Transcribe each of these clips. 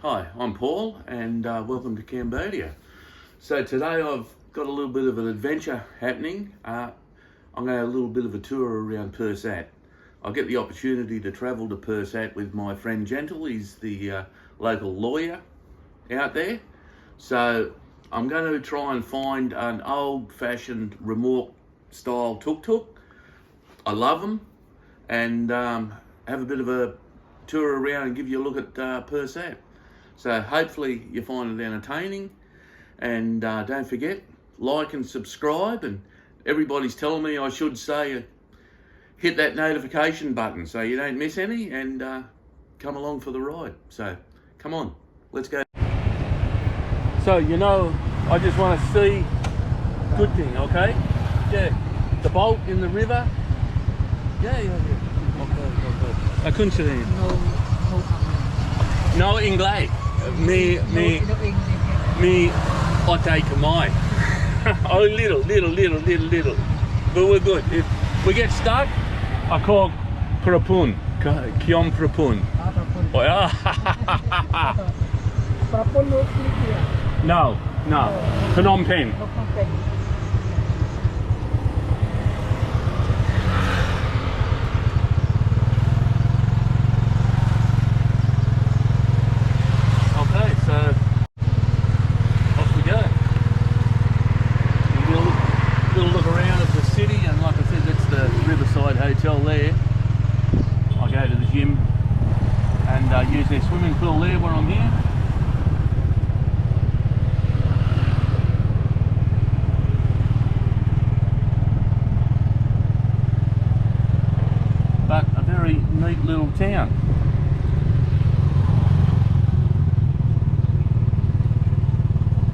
Hi, I'm Paul and welcome to Cambodia. So today I've got a little bit of an adventure happening. I'm going to have a little bit of a tour around Pursat. I'll get the opportunity to travel to Pursat with my friend Gentle. He's the local lawyer out there. So I'm going to try and find an old-fashioned remorque style tuk-tuk. I love them, and have a bit of a tour around and give you a look at Pursat. So hopefully you find it entertaining, and don't forget, like and subscribe, and everybody's telling me I should say hit that notification button so you don't miss any, and come along for the ride. So come on, let's go. So I just want to see good thing, okay? Yeah, the boat in the river. Yeah. Okay. I couldn't see it. No English. Me, Otai Kamai. Oh, little. But we're good. If we get stuck, I call Prapun. Kiom Prapun. No. Phnom Penh. Hotel there. I go to the gym and use their swimming pool there when I'm here. But a very neat little town.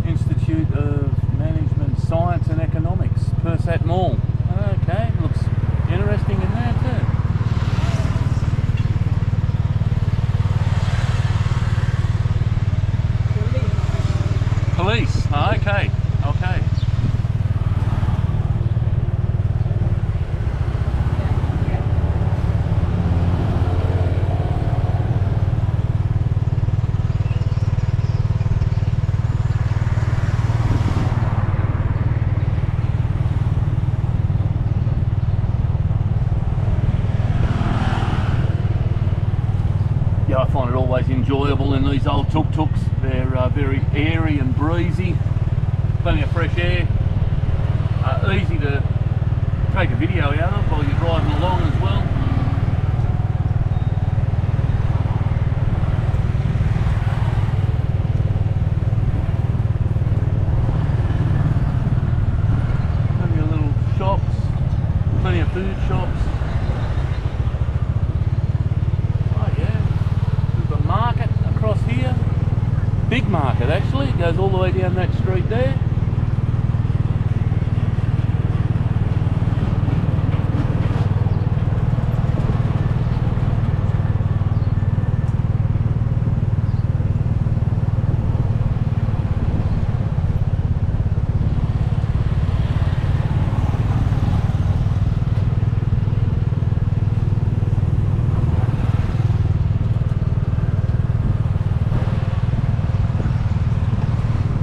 Institute of Management, Science and Economics, Pursat Mall. Okay, looks interesting in there too. Police. Oh, okay. I find it always enjoyable in these old tuk-tuks. They're very airy and breezy, plenty of fresh air, easy to take a video out of while you're driving along as well. Plenty of little shops, plenty of food shops. Market across here, big market actually, it goes all the way down that street there.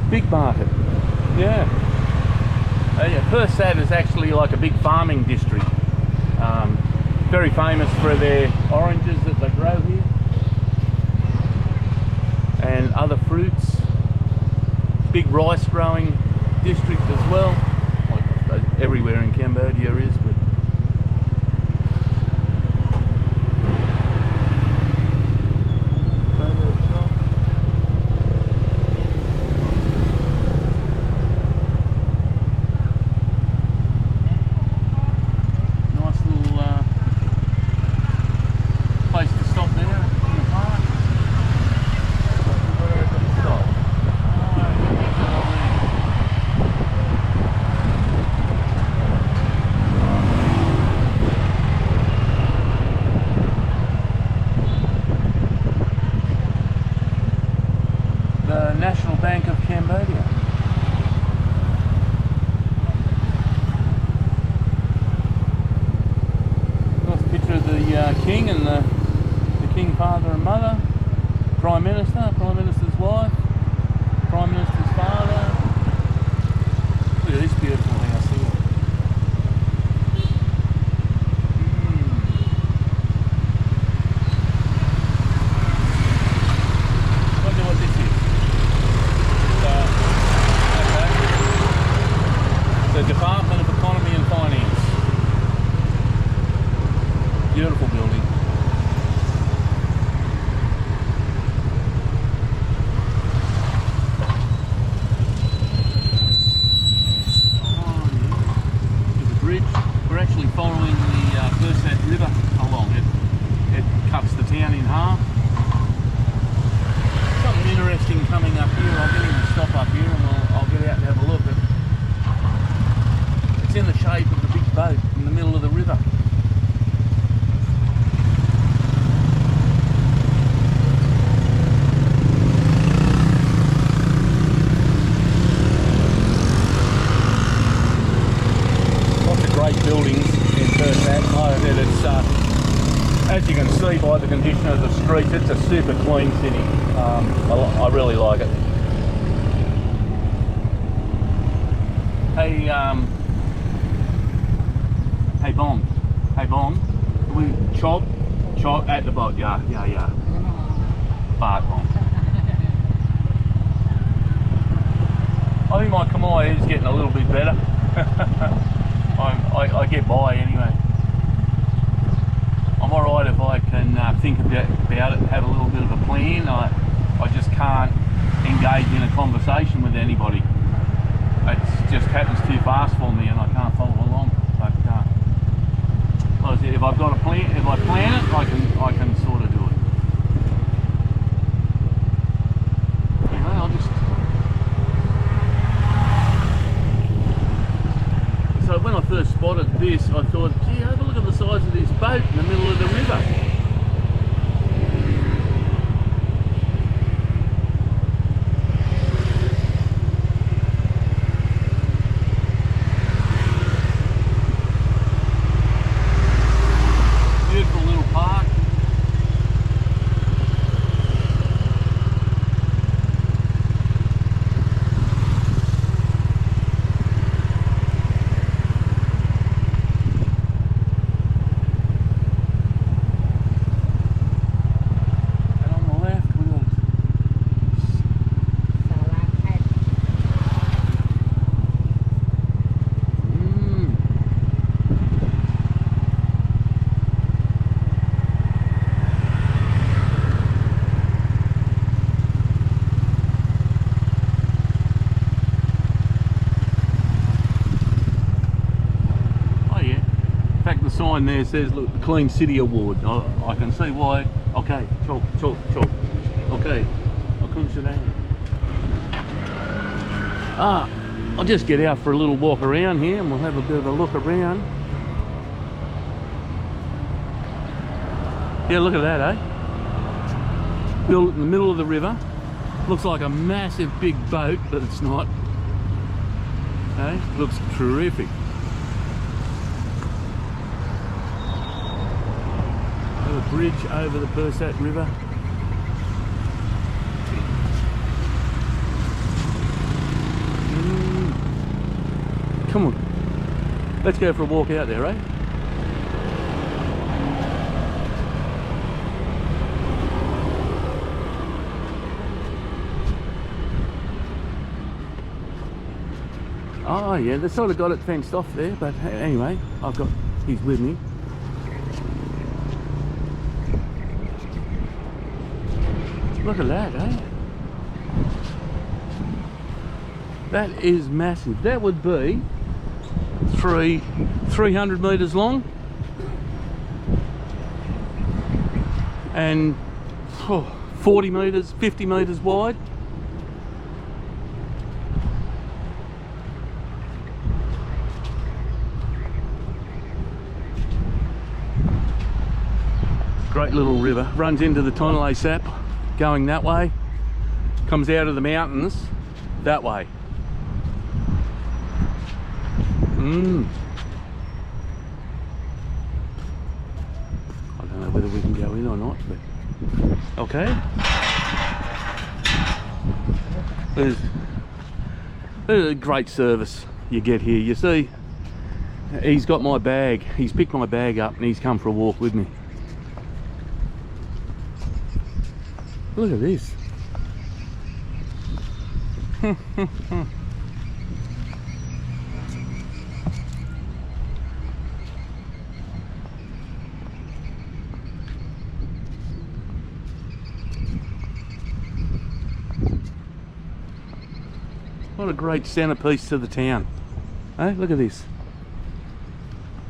Big market, yeah. Pursat is actually like a big farming district. Very famous for their oranges that they grow here, and other fruits. Big rice growing district as well. Like I suppose everywhere in Cambodia is, but Bank of Cambodia. Nice picture of the king and the king father and mother. Prime Minister, Prime Minister's wife, Prime Minister's father. Look at this beautiful house here. Wonder what this is. Okay. The Department of Economy and Finance. Beautiful building. We're actually following the Pursat River along. It cuts the town in half. Something interesting coming up here. I'll get him to stop up here and I'll get out and have a look. It's in the shape of the big boat in the middle of the river. Great buildings in Pursat. It's, as you can see by the condition of the streets, it's a super clean city. I really like it. Hey, hey Bong, we chop at the boat, yeah. Bart Bong. I think my Khmer is getting a little bit better. I get by anyway. I'm alright if I can think about it and have a little bit of a plan. I just can't engage in a conversation with anybody. It just happens too fast for me and I can't follow along. But like I said, if I've got a plan, if I plan it, I can sort of do it. Anyway, I'll just. So when I first spotted this, I thought, gee, have a look at the size of this boat in the middle of the river. Beautiful little park. The sign there says, look, the Clean City Award. I can see why. Okay, chalk. Okay, I couldn't sit down. I'll just get out for a little walk around here and we'll have a bit of a look around. Yeah, look at that, eh? Built in the middle of the river. Looks like a massive big boat, but it's not. Okay, looks terrific. A bridge over the Pursat River. Come on, let's go for a walk out there, eh? Oh yeah, they sort of got it fenced off there, but anyway, he's with me. Look at that, eh? That is massive. That would be 300 metres long and 40 metres, 50 metres wide. Great little river, runs into the Tonle Sap. Going that way, comes out of the mountains that way. I don't know whether we can go in or not, but okay. There's a great service you get here. You see, he's got my bag. He's picked my bag up and he's come for a walk with me. Look at this. What a great centerpiece to the town. Hey, look at this.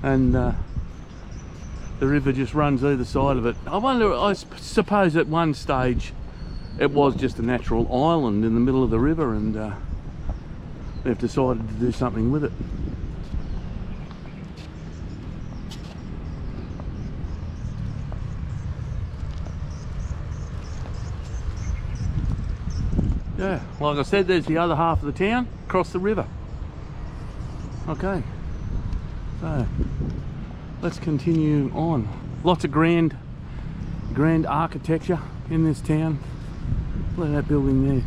And the river just runs either side of it. I wonder, I suppose at one stage it was just a natural island in the middle of the river, and they've decided to do something with it. Yeah, like I said, there's the other half of the town across the river. Okay, so let's continue on. Lots of grand architecture in this town. Look at that building there.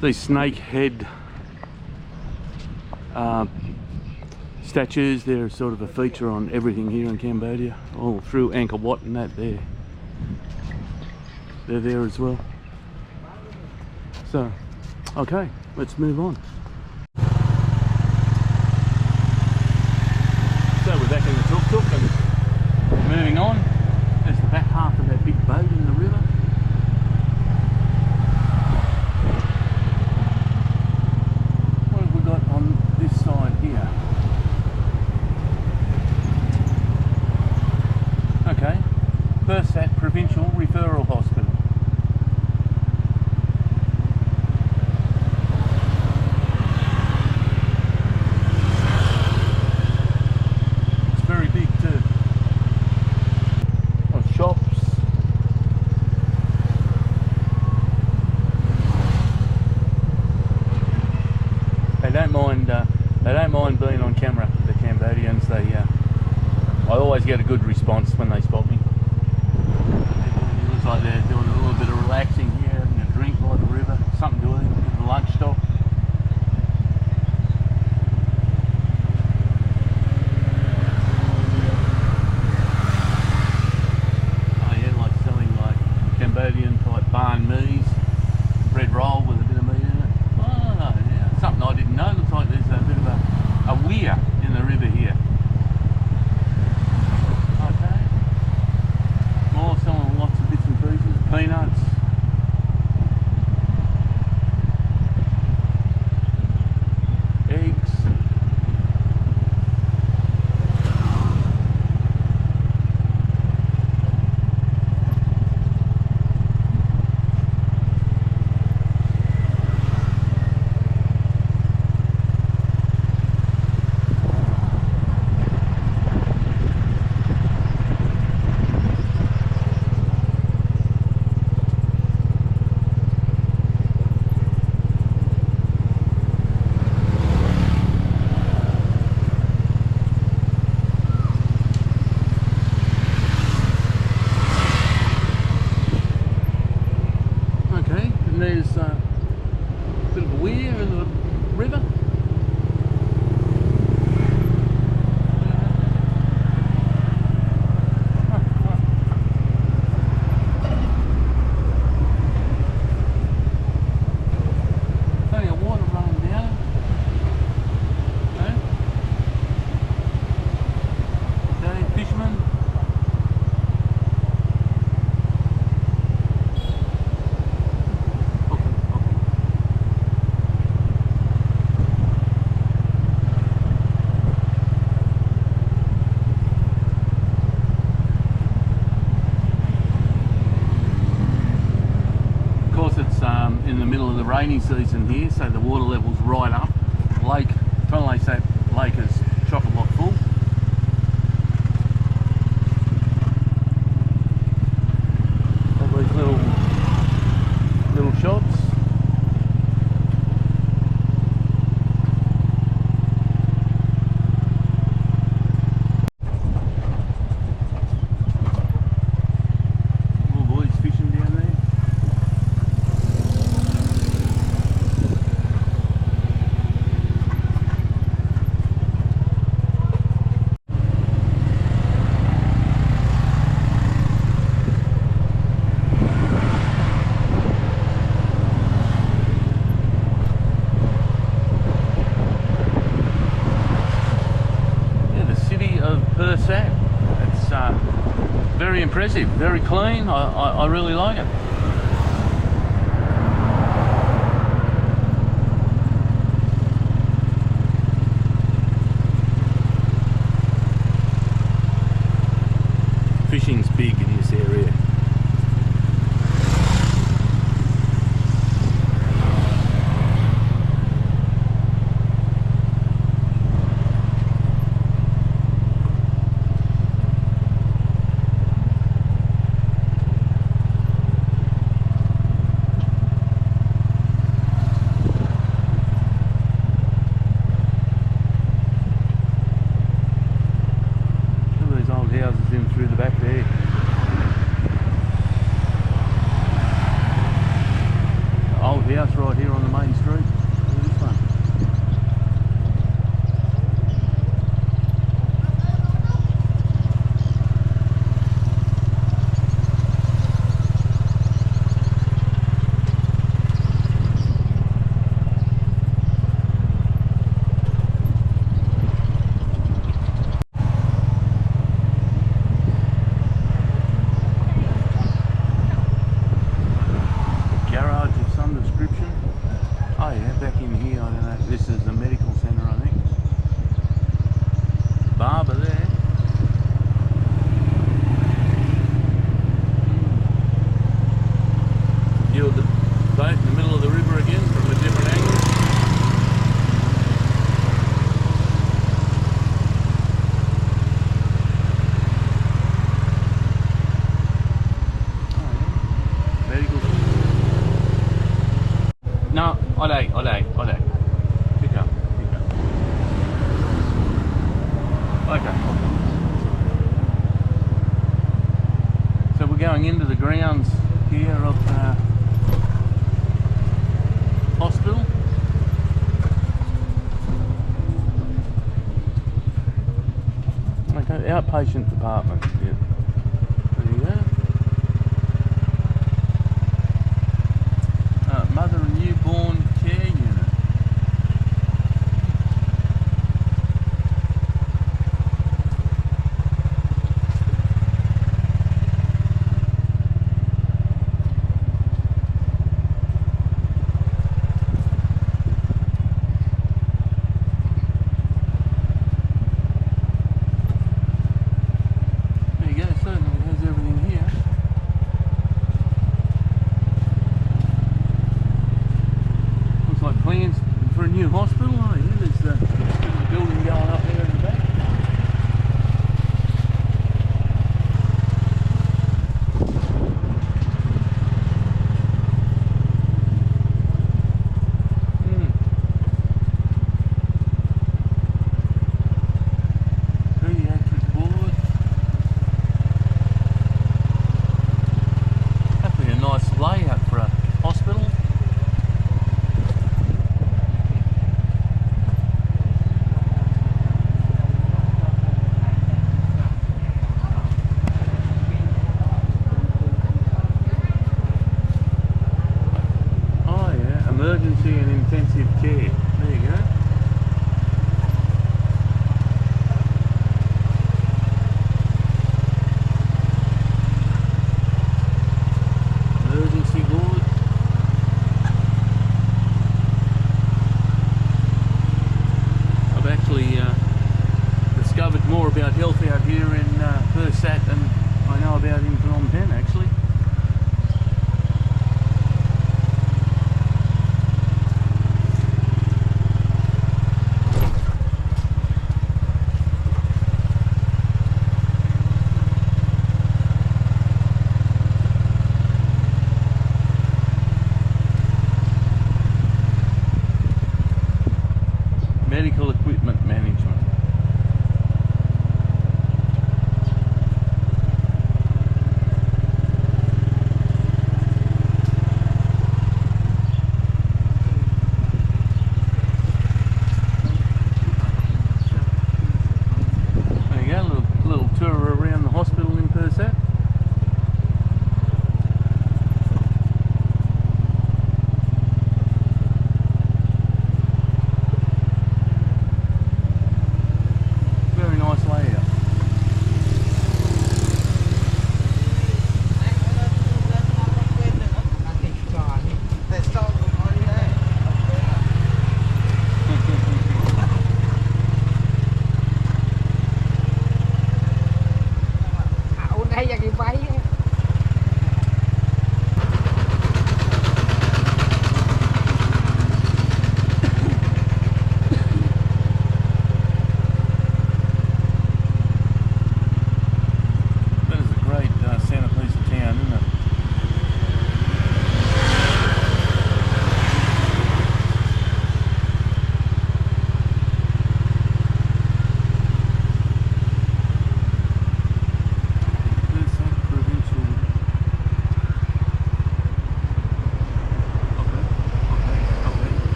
These snake head statues, they're sort of a feature on everything here in Cambodia, all through Angkor Wat and that there. They're there as well. So, okay, let's move on. So we're back in the tuk-tuk and moving on. There's the back half of that big boat in the river. What have we got on this side here? Okay, Pursat Provincial Referral Hospital. It's very big too. Shops. They don't mind being on camera. The Cambodians, I always get a good response when they spot me. It looks like they're doing a little bit of relaxing here, having a drink by the river, something to eat at the lunch stop. Oh yeah, like selling like Cambodian type banh mi's, bread roll with a bit of meat in it. Oh yeah, something I didn't know. Looks like there's a bit of a weir in the river here. Selling lots of bits and pieces, peanuts, eggs. There's a bit of a weir in the river. Plenty of water running down. Okay, fishermen. In the middle of the rainy season here, so the water level's right up. Lake, Tonle Sap Lake is chock-a-block full. very impressive, very clean. I really like it. Fishing's big in this area. Houses in through the back there. Old house right here on the main street. Look at this one. This is the medical centre, I think. Barber there. View of the boat in the middle of the river again from a different angle. Medical. No, I don't. Okay. So we're going into the grounds here of the hospital. Okay, outpatient department. Yeah. There you go. Mother and newborn care unit. Plans for a new hospital, oh yeah, there's a building going up there in the back. Pediatric ward. That'd be a nice layout for a hospital. Emergency and intensive care. There you go. Emergency ward. I've actually discovered more about health out here in Pursat than I know about in Phnom Penh actually.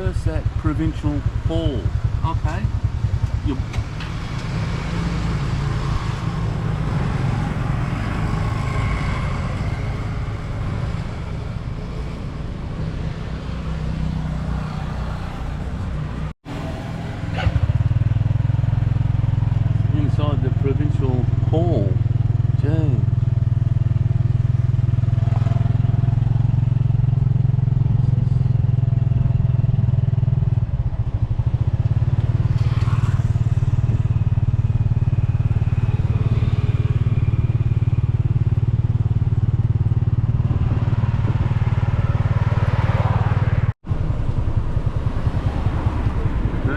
Pursat Provincial Hall. Okay. You're inside the Provincial Hall. Gee.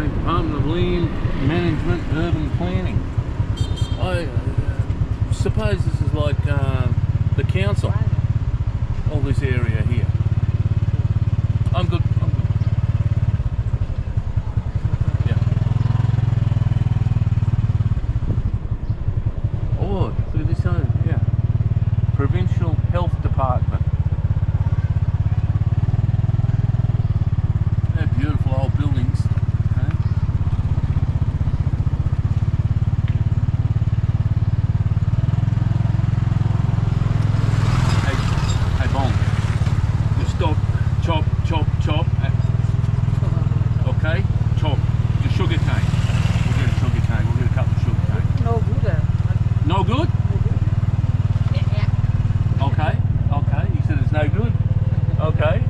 Department of Land Management, Urban Planning. I suppose this is like the council, all this area here. I'm good. Yeah. Oh, look at this one. Yeah. Provincial Health Department. They're beautiful old buildings. Chop. Okay, chop. Your sugar cane. We'll get a sugar cane. We'll get a couple of sugar cane. No good. No good? Yeah. Okay. You said it's no good. Okay.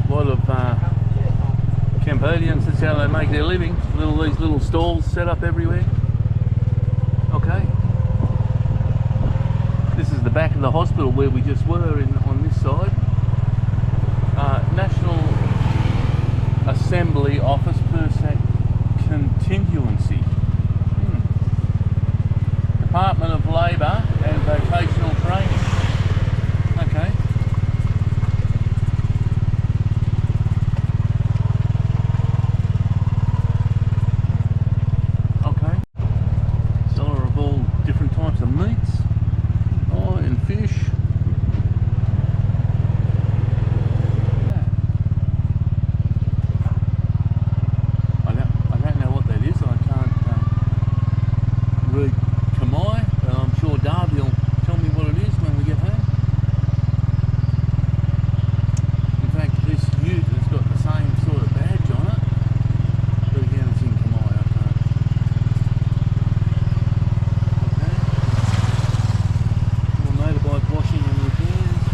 What of Cambodians, that's how they make their living. These little stalls set up everywhere. Okay. This is the back of the hospital where we just were on this side. National Assembly Office, Pursat Contingency. Department of Labour and Vocational Training. Okay. Types of meats, and fish. I don't know what that is. I can't read Khmer, but I'm sure Darby will tell me what it is when we get home. In fact, this ute has got the same sort of badge on it, but again it's in Khmer. I can't. Motorbike washing and repairs.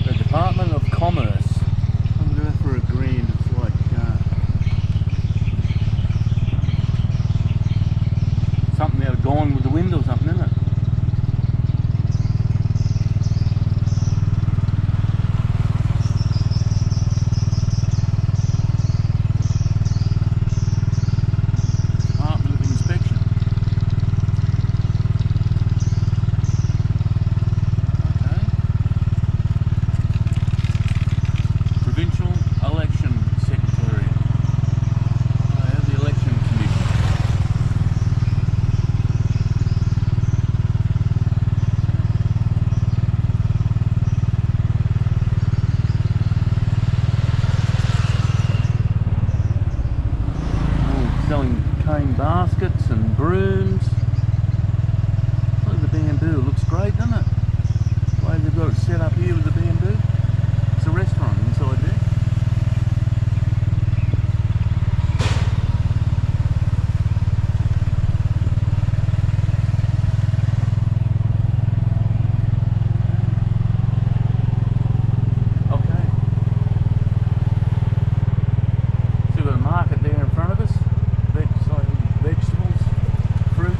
The Department of Commerce. I'm going to go for a grand. It's like something out of Gone with the Wind or something, isn't it? Department of Inspection. Provincial Election Secretary. The Election Commission. Oh, selling cane baskets and brooms. Look at the bamboo. It looks great, doesn't it? The way they've got it set up here with the bamboo. It's a restaurant inside there. Okay. So we've got a market there in front of us. Vegetables, fruit.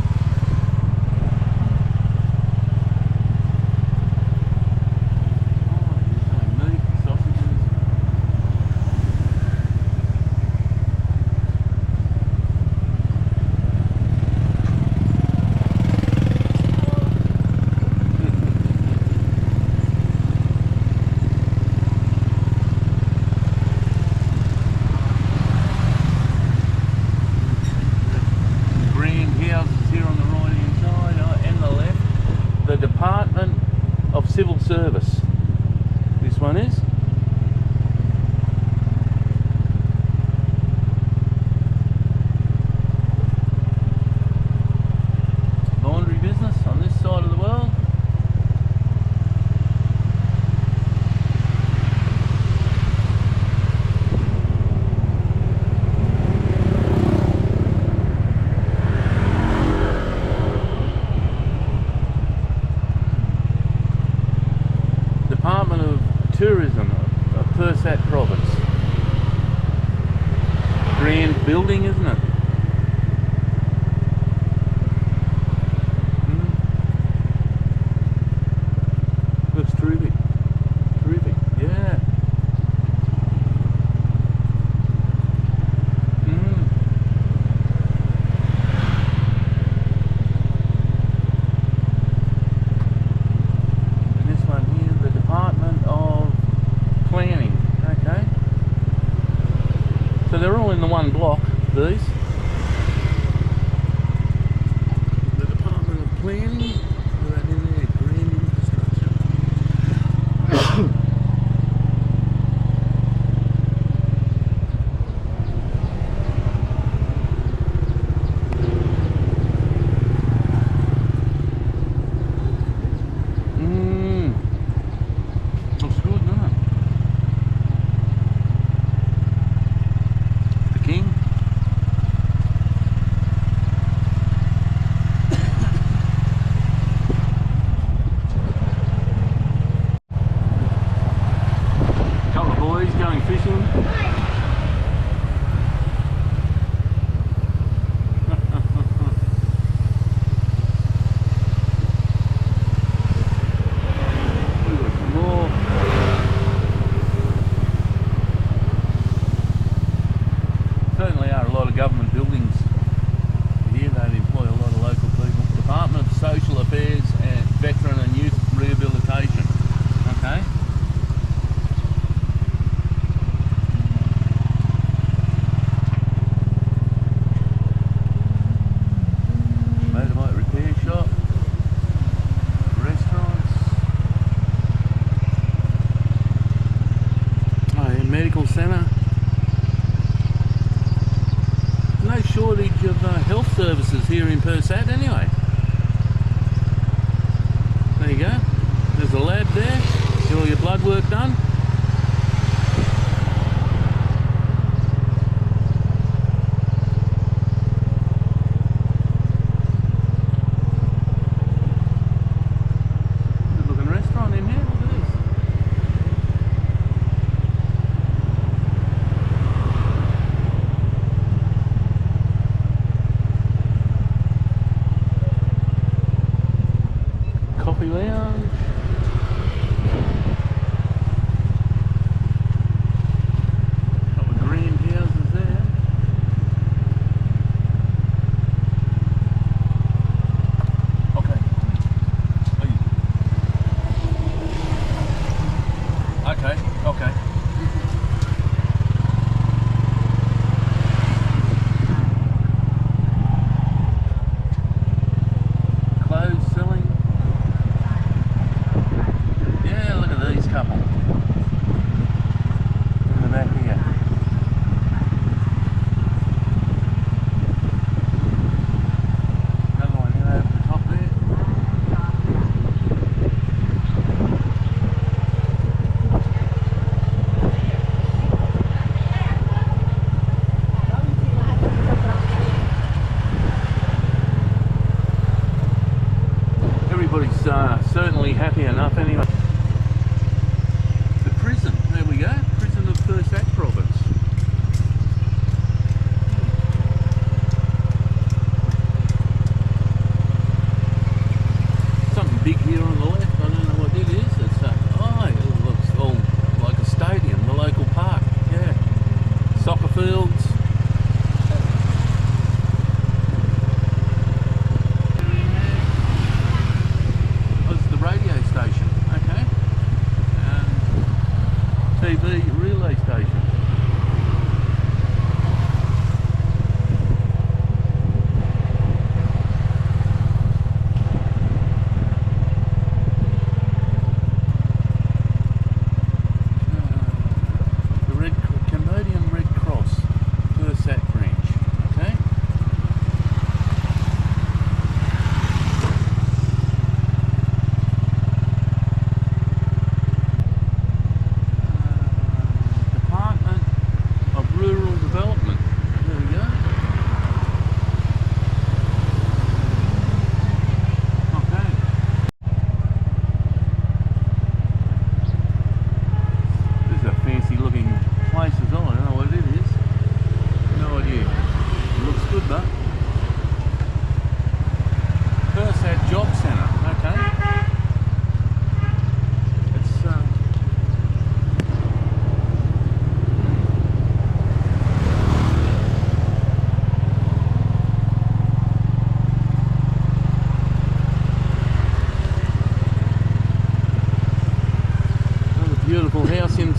planned building, isn't it? That's terrific. Terrific, yeah. And this one here, the Department of Planning. Okay. So they're all in the one block, these. The Department of Planning. Right in there, grand infrastructure. Looks good, doesn't it? The King. Couple of boys going fishing. We've got some more. Certainly are a lot of government buildings here that employ a lot of local people. Department of Social Affairs and Veteran and Youth Rehabilitation. Okay. Motorbike repair shop. Restaurants. Oh yeah, medical centre. No shortage of health services here in Pursat anyway. There you go. There's a lab there. Get all your blood work done. Good looking restaurant in here. Look at this. Coffee lounge. Couple of grand houses there. Okay. Okay, okay. Clothes selling. Yeah, look at these couple. In the back here. Another one here over the top there. Everybody's certainly happy enough anyway. The prison, there we go, prison of Pursat province. Something big here on the left, I don't know what it is. It's oh, it looks all like a stadium, the local park, yeah. Soccer fields. Oh, this is the radio station, okay.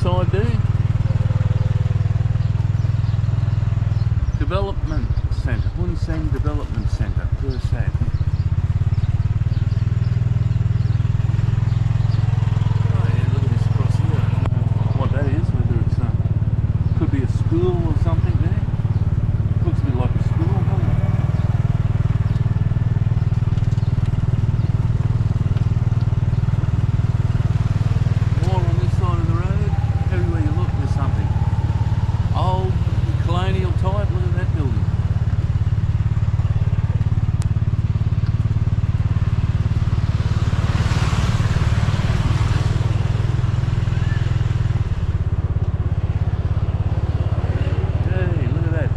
side there. Development Centre, Hun Sen Development Centre, Pursat. Oh yeah, look at this across here. I don't know what that is, whether it's could be a school or something there. Looks a bit like a school, doesn't it? More on this side of the road. Everywhere you look, there's something. Old, colonial type, look at that building. Hey, look at that.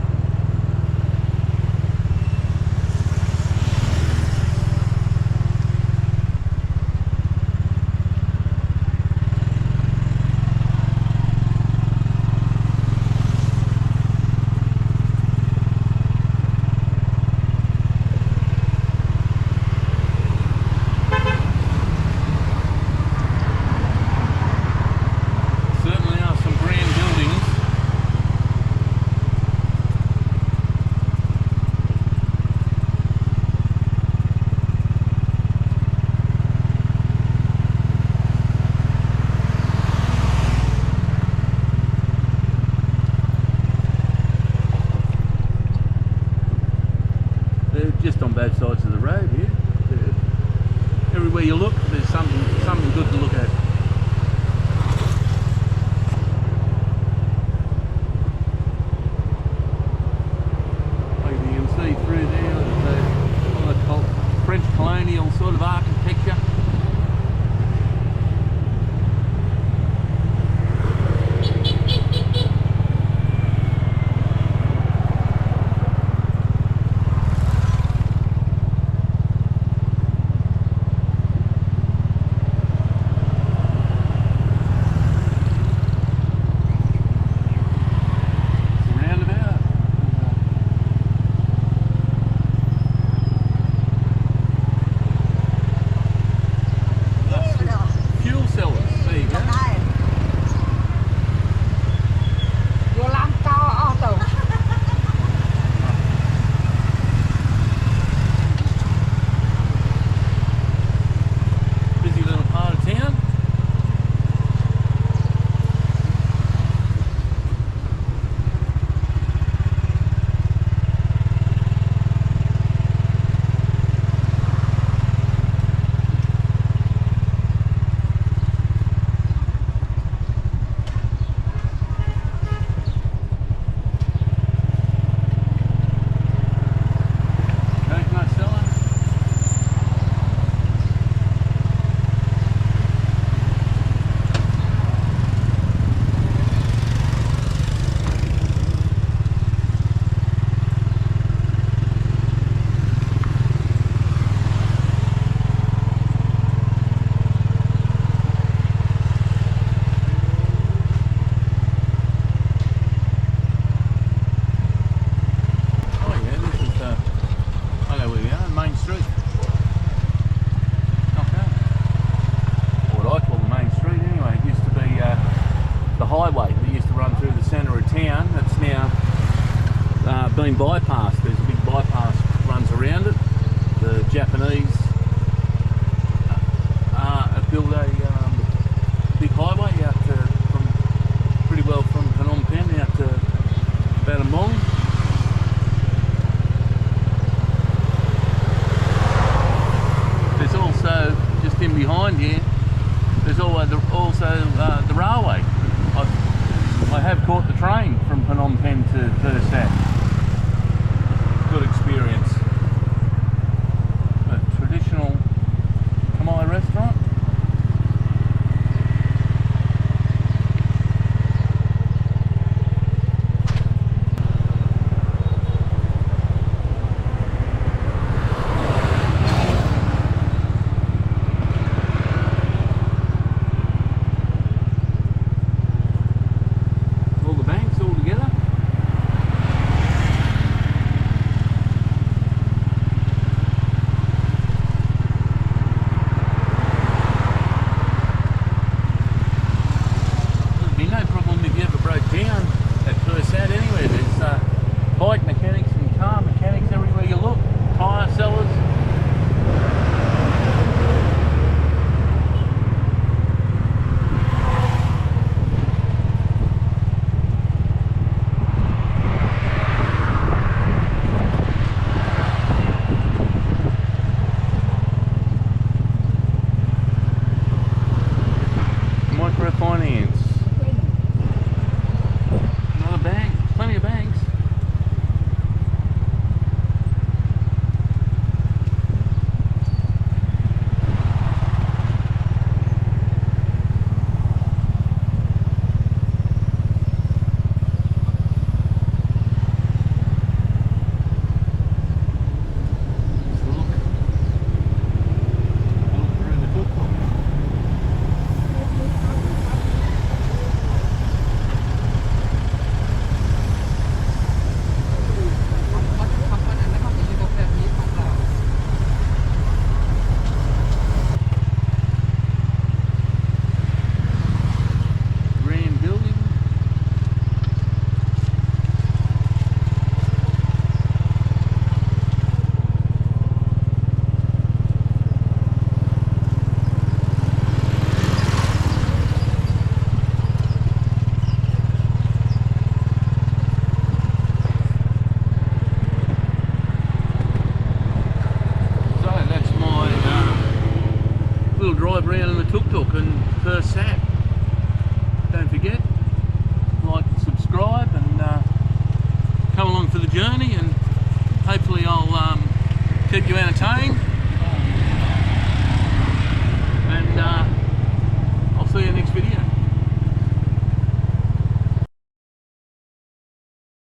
Certainly are some grand buildings. They're just on both sides of the road here. Everywhere you look, there's something good to look at. Like you can see through there, all the French colonial sort of architecture. Roundabout. Fuel cellars, there you go. Vô làm cao auto. Busy little part of town. Coconut cellar. Oh yeah, this is I know where we are, Main Street. Okay. What I call the Main Street anyway. It used to be the highway that used to run through the centre of town. That's now been bypassed. There's a big bypass runs around it. The Japanese built a big highway out pretty well from Phnom Penh out to Battambang. There's also, just in behind here, there's also the railway. I have caught the train from Phnom Penh to Pursat. Good experience. A traditional Khmer restaurant. drive around in the tuk-tuk and Pursat. Don't forget, like and subscribe, and come along for the journey, and hopefully I'll keep you entertained. And I'll see you in the next video.